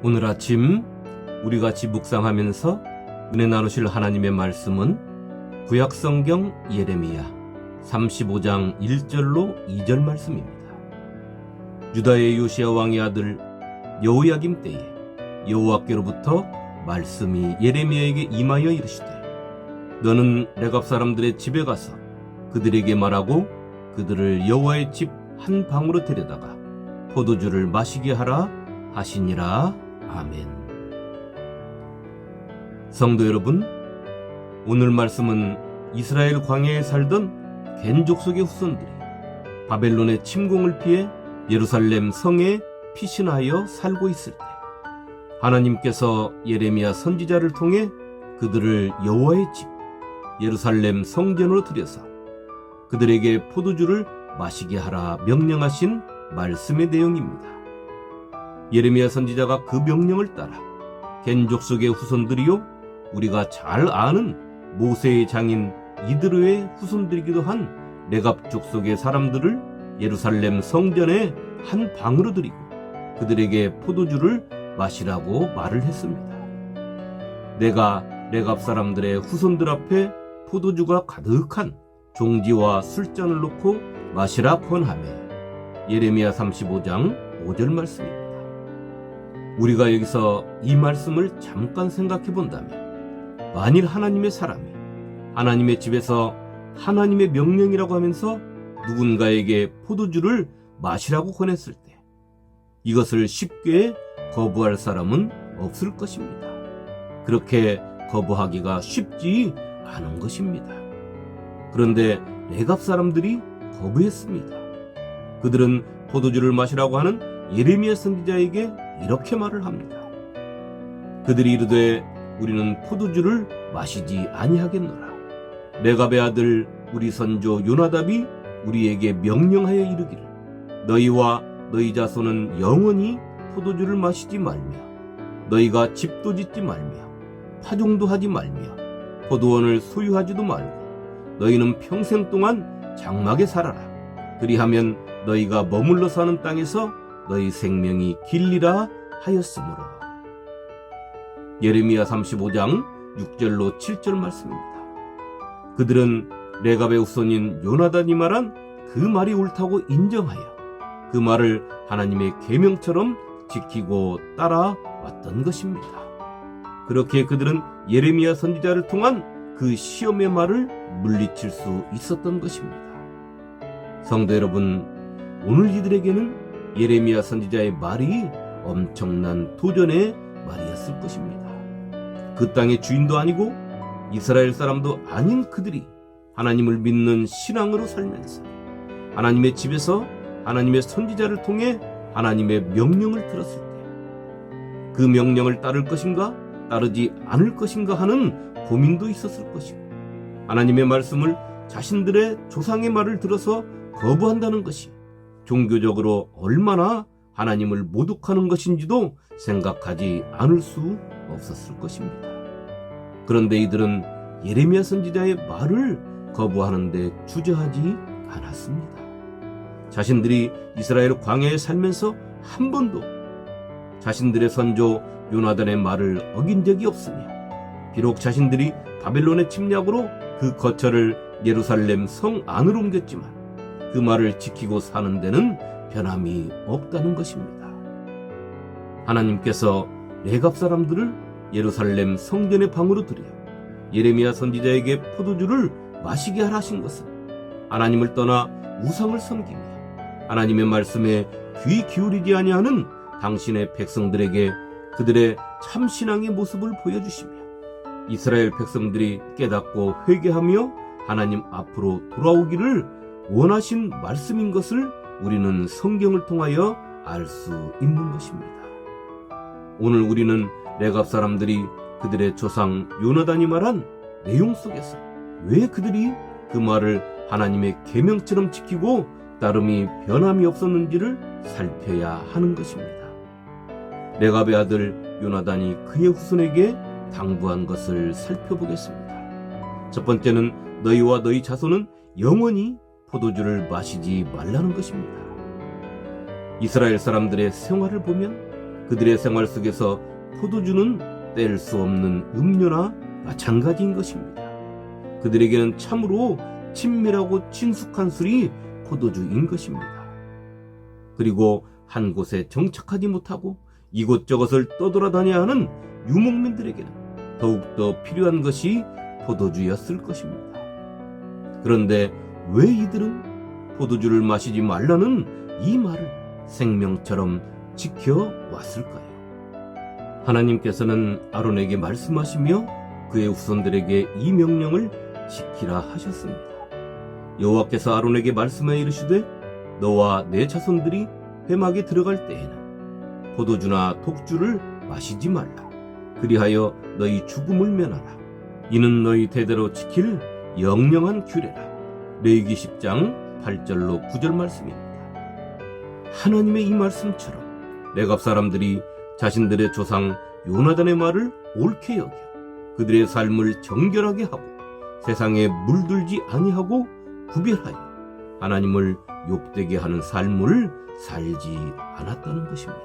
오늘 아침 우리 같이 묵상하면서 은혜 나누실 하나님의 말씀은 구약성경 예레미야 35장 1절로 2절 말씀입니다. 유다의 요시야 왕의 아들 여호야김 때에 여호와께로부터 말씀이 예레미야에게 임하여 이르시되, 너는 레갑 사람들의 집에 가서 그들에게 말하고 그들을 여호와의 집 한 방으로 데려다가 포도주를 마시게 하라 하시니라. 아멘. 성도 여러분, 오늘 말씀은 이스라엘 광야에 살던 겐 족속의 후손들이 바벨론의 침공을 피해 예루살렘 성에 피신하여 살고 있을 때 하나님께서 예레미야 선지자를 통해 그들을 여호와의 집 예루살렘 성전으로 들여서 그들에게 포도주를 마시게 하라 명령하신 말씀의 내용입니다. 예레미야 선지자가 그 명령을 따라 겐 족속의 후손들이요, 우리가 잘 아는 모세의 장인 이드로의 후손들이기도 한 레갑 족속의 사람들을 예루살렘 성전의 한 방으로 들이고 그들에게 포도주를 마시라고 말을 했습니다. 내가 레갑 사람들의 후손들 앞에 포도주가 가득한 종지와 술잔을 놓고 마시라 권하며, 예레미야 35장 5절 말씀입니다. 우리가 여기서 이 말씀을 잠깐 생각해 본다면, 만일 하나님의 사람이 하나님의 집에서 하나님의 명령이라고 하면서 누군가에게 포도주를 마시라고 권했을 때 이것을 쉽게 거부할 사람은 없을 것입니다. 그렇게 거부하기가 쉽지 않은 것입니다. 그런데 레갑 사람들이 거부했습니다. 그들은 포도주를 마시라고 하는 예레미야 선지자에게 이렇게 말을 합니다. 그들이 이르되, 우리는 포도주를 마시지 아니하겠노라. 레갑의 아들 우리 선조 요나답이 우리에게 명령하여 이르기를, 너희와 너희 자손은 영원히 포도주를 마시지 말며 너희가 집도 짓지 말며 파종도 하지 말며 포도원을 소유하지도 말고 너희는 평생 동안 장막에 살아라. 그리하면 너희가 머물러 사는 땅에서 너희 생명이 길리라 하였으므로. 예레미야 35장 6절로 7절 말씀입니다. 그들은 레갑의 후손인 요나단이 말한 그 말이 옳다고 인정하여 그 말을 하나님의 계명처럼 지키고 따라왔던 것입니다. 그렇게 그들은 예레미야 선지자를 통한 그 시험의 말을 물리칠 수 있었던 것입니다. 성도 여러분, 오늘 이들에게는 예레미야 선지자의 말이 엄청난 도전의 말이었을 것입니다. 그 땅의 주인도 아니고 이스라엘 사람도 아닌 그들이 하나님을 믿는 신앙으로 살면서 하나님의 집에서 하나님의 선지자를 통해 하나님의 명령을 들었을 때 그 명령을 따를 것인가 따르지 않을 것인가 하는 고민도 있었을 것이고, 하나님의 말씀을 자신들의 조상의 말을 들어서 거부한다는 것이 종교적으로 얼마나 하나님을 모독하는 것인지도 생각하지 않을 수 없었을 것입니다. 그런데 이들은 예레미야 선지자의 말을 거부하는데 주저하지 않았습니다. 자신들이 이스라엘 광야에 살면서 한 번도 자신들의 선조 요나단의 말을 어긴 적이 없으며, 비록 자신들이 바벨론의 침략으로 그 거처를 예루살렘 성 안으로 옮겼지만 그 말을 지키고 사는 데는 변함이 없다는 것입니다. 하나님께서 레갑 사람들을 예루살렘 성전의 방으로 들여 예레미야 선지자에게 포도주를 마시게 하라 하신 것은 하나님을 떠나 우상을 섬기며 하나님의 말씀에 귀 기울이지 아니하는 당신의 백성들에게 그들의 참신앙의 모습을 보여주시며 이스라엘 백성들이 깨닫고 회개하며 하나님 앞으로 돌아오기를 원하신 말씀인 것을 우리는 성경을 통하여 알 수 있는 것입니다. 오늘 우리는 레갑 사람들이 그들의 조상 요나단이 말한 내용 속에서 왜 그들이 그 말을 하나님의 계명처럼 지키고 따름이 변함이 없었는지를 살펴야 하는 것입니다. 레갑의 아들 요나단이 그의 후손에게 당부한 것을 살펴보겠습니다. 첫 번째는 너희와 너희 자손은 영원히 포도주를 마시지 말라는 것입니다. 이스라엘 사람들의 생활을 보면 그들의 생활 속에서 포도주는 뗄 수 없는 음료나 마찬가지인 것입니다. 그들에게는 참으로 친밀하고 친숙한 술이 포도주인 것입니다. 그리고 한 곳에 정착하지 못하고 이곳저곳을 떠돌아다녀야 하는 유목민들에게는 더욱더 필요한 것이 포도주였을 것입니다. 그런데 왜 이들은 포도주를 마시지 말라는 이 말을 생명처럼 지켜왔을까요? 하나님께서는 아론에게 말씀하시며 그의 후손들에게 이 명령을 지키라 하셨습니다. 여호와께서 아론에게 말씀하여 이르시되 너와 내 자손들이 회막에 들어갈 때에는 포도주나 독주를 마시지 말라. 그리하여 너희 죽음을 면하라. 이는 너희 대대로 지킬 영영한 규례라. 레위기 10장 8절로 9절 말씀입니다. 하나님의 이 말씀처럼 레갑 사람들이 자신들의 조상 요나단의 말을 옳게 여겨 그들의 삶을 정결하게 하고 세상에 물들지 아니하고 구별하여 하나님을 욕되게 하는 삶을 살지 않았다는 것입니다.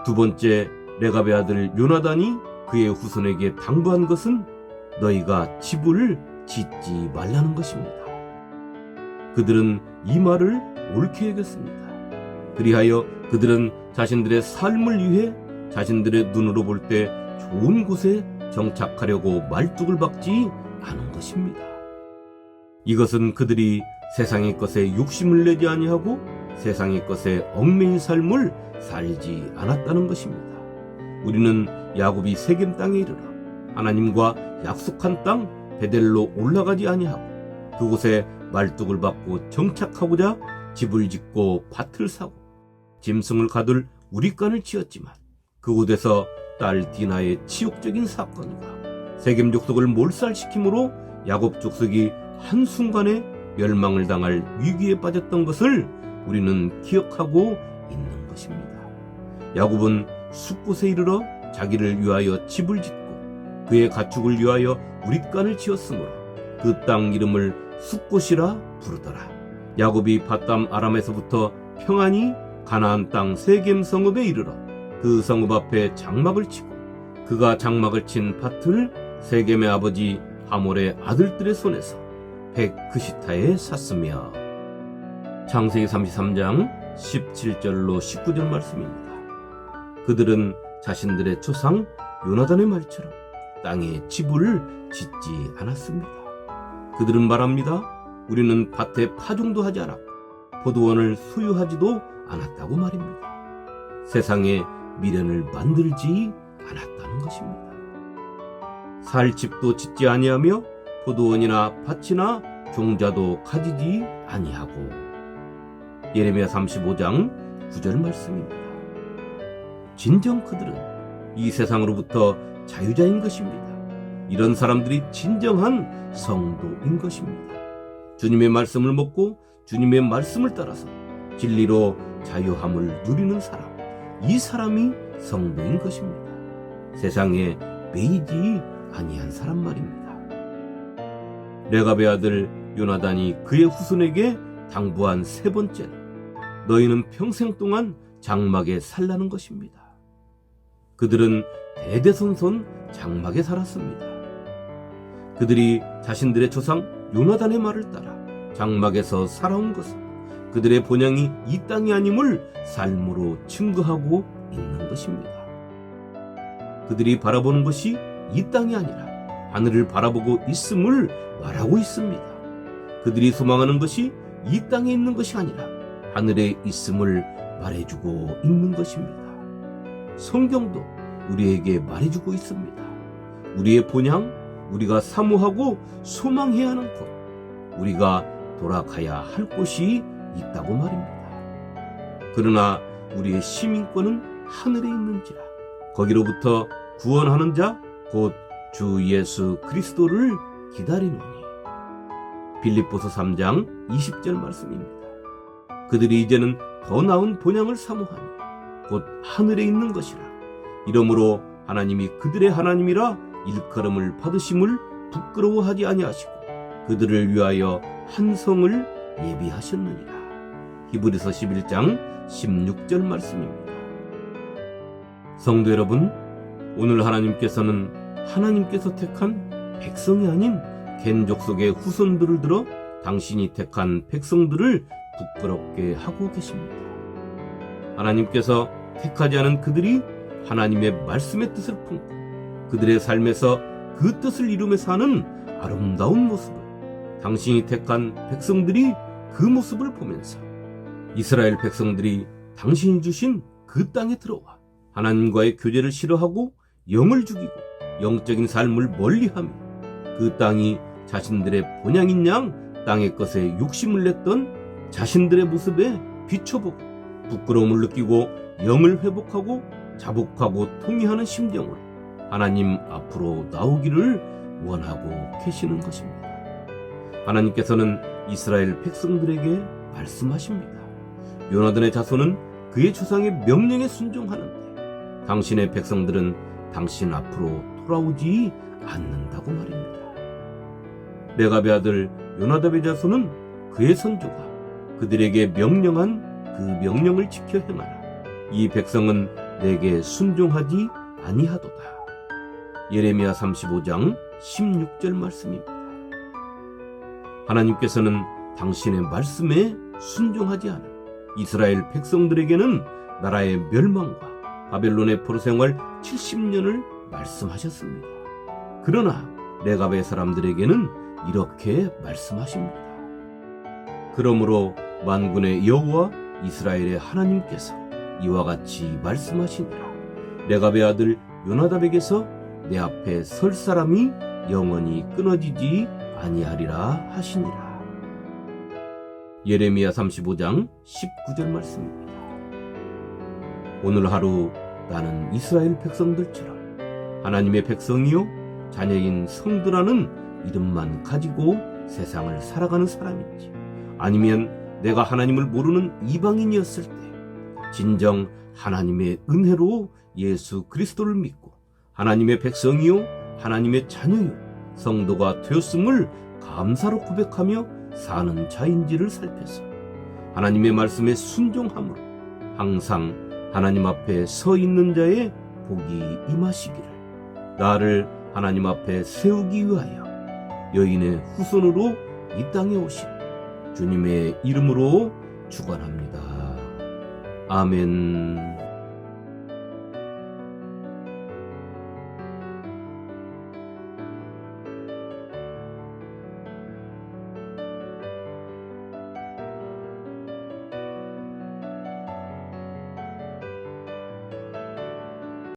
두 번째, 레갑의 아들 요나단이 그의 후손에게 당부한 것은 너희가 지부를 짓지 말라는 것입니다. 그들은 이 말을 옳게 여겼습니다. 그리하여 그들은 자신들의 삶을 위해 자신들의 눈으로 볼 때 좋은 곳에 정착하려고 말뚝을 박지 않은 것입니다. 이것은 그들이 세상의 것에 욕심을 내지 아니하고 세상의 것에 얽매인 삶을 살지 않았다는 것입니다. 우리는 야곱이 세겜 땅에 이르러 하나님과 약속한 땅 베델로 올라가지 아니하고 그곳에 말뚝을 박고 정착하고자 집을 짓고 밭을 사고 짐승을 가둘 우릿간을 지었지만 그곳에서 딸 디나의 치욕적인 사건과 세겜 족속을 몰살시킴으로 야곱 족속이 한순간에 멸망을 당할 위기에 빠졌던 것을 우리는 기억하고 있는 것입니다. 야곱은 숫곳에 이르러 자기를 위하여 집을 짓고 그의 가축을 위하여 우릿간을 지었으므로 그 땅 이름을 숫곳이라 부르더라. 야곱이 밧담 아람에서부터 평안히 가나안 땅 세겜 성읍에 이르러 그 성읍 앞에 장막을 치고 그가 장막을 친 밭을 세겜의 아버지 하몰의 아들들의 손에서 백그시타에 샀으며. 창세기 33장 17절로 19절 말씀입니다. 그들은 자신들의 조상 요나단의 말처럼 땅에 지부를 짓지 않았습니다. 그들은 말합니다. 우리는 밭에 파종도 하지 않았고 포도원을 소유하지도 않았다고 말입니다. 세상에 미련을 만들지 않았다는 것입니다. 살 집도 짓지 아니하며 포도원이나 밭이나 종자도 가지지 아니하고. 예레미야 35장 9절 말씀입니다. 진정 그들은 이 세상으로부터 자유자인 것입니다. 이런 사람들이 진정한 성도인 것입니다. 주님의 말씀을 먹고 주님의 말씀을 따라서 진리로 자유함을 누리는 사람, 이 사람이 성도인 것입니다. 세상에 매이지 아니한 사람 말입니다. 레갑의 아들 요나단이 그의 후손에게 당부한 세 번째는 너희는 평생 동안 장막에 살라는 것입니다. 그들은 대대손손 장막에 살았습니다. 그들이 자신들의 조상 요나단의 말을 따라 장막에서 살아온 것은 그들의 본향이 이 땅이 아님을 삶으로 증거하고 있는 것입니다. 그들이 바라보는 것이 이 땅이 아니라 하늘을 바라보고 있음을 말하고 있습니다. 그들이 소망하는 것이 이 땅에 있는 것이 아니라 하늘에 있음을 말해주고 있는 것입니다. 성경도 우리에게 말해주고 있습니다. 우리의 본향, 우리가 사모하고 소망해야 하는 곳, 우리가 돌아가야 할 곳이 있다고 말입니다. 그러나 우리의 시민권은 하늘에 있는지라 거기로부터 구원하는 자 곧 주 예수 그리스도를 기다리노니. 빌립보서 3장 20절 말씀입니다. 그들이 이제는 더 나은 본향을 사모하니 곧 하늘에 있는 것이라. 이러므로 하나님이 그들의 하나님이라 일컬음을 받으심을 부끄러워하지 아니하시고 그들을 위하여 한 성을 예비하셨느니라. 히브리서 11장 16절 말씀입니다. 성도 여러분, 오늘 하나님께서는 하나님께서 택한 백성이 아닌 겐 족속의 후손들을 들어 당신이 택한 백성들을 부끄럽게 하고 계십니다. 하나님께서 택하지 않은 그들이 하나님의 말씀의 뜻을 품고 그들의 삶에서 그 뜻을 이루며 사는 아름다운 모습을 당신이 택한 백성들이 그 모습을 보면서 이스라엘 백성들이 당신이 주신 그 땅에 들어와 하나님과의 교제를 싫어하고 영을 죽이고 영적인 삶을 멀리하며 그 땅이 자신들의 본향인 양 땅의 것에 욕심을 냈던 자신들의 모습에 비춰보고 부끄러움을 느끼고 영을 회복하고 자복하고 통회하는 심정으로 하나님 앞으로 나오기를 원하고 계시는 것입니다. 하나님께서는 이스라엘 백성들에게 말씀하십니다. 요나단의 자손은 그의 조상의 명령에 순종하는데 당신의 백성들은 당신 앞으로 돌아오지 않는다고 말입니다. 레갑의 아들 요나답의 자손은 그의 선조가 그들에게 명령한 그 명령을 지켜 행하라. 이 백성은 내게 순종하지 아니하도다. 예레미야 35장 16절 말씀입니다. 하나님께서는 당신의 말씀에 순종하지 않은 이스라엘 백성들에게는 나라의 멸망과 바벨론의 포로 생활 70년을 말씀하셨습니다. 그러나 레갑의 사람들에게는 이렇게 말씀하십니다. 그러므로 만군의 여호와 이스라엘의 하나님께서 이와 같이 말씀하시니라. 레갑의 아들 요나답에게서 내 앞에 설 사람이 영원히 끊어지지 아니하리라 하시니라. 예레미야 35장 19절 말씀입니다. 오늘 하루 나는 이스라엘 백성들처럼 하나님의 백성이요 자녀인 성도라는 이름만 가지고 세상을 살아가는 사람인지, 아니면 내가 하나님을 모르는 이방인이었을 때 진정 하나님의 은혜로 예수 그리스도를 믿고 하나님의 백성이요 하나님의 자녀요 성도가 되었음을 감사로 고백하며 사는 자인지를 살펴서 하나님의 말씀에 순종함으로 항상 하나님 앞에 서 있는 자의 복이 임하시기를, 나를 하나님 앞에 세우기 위하여 여인의 후손으로 이 땅에 오신 주님의 이름으로 축원합니다. 아멘.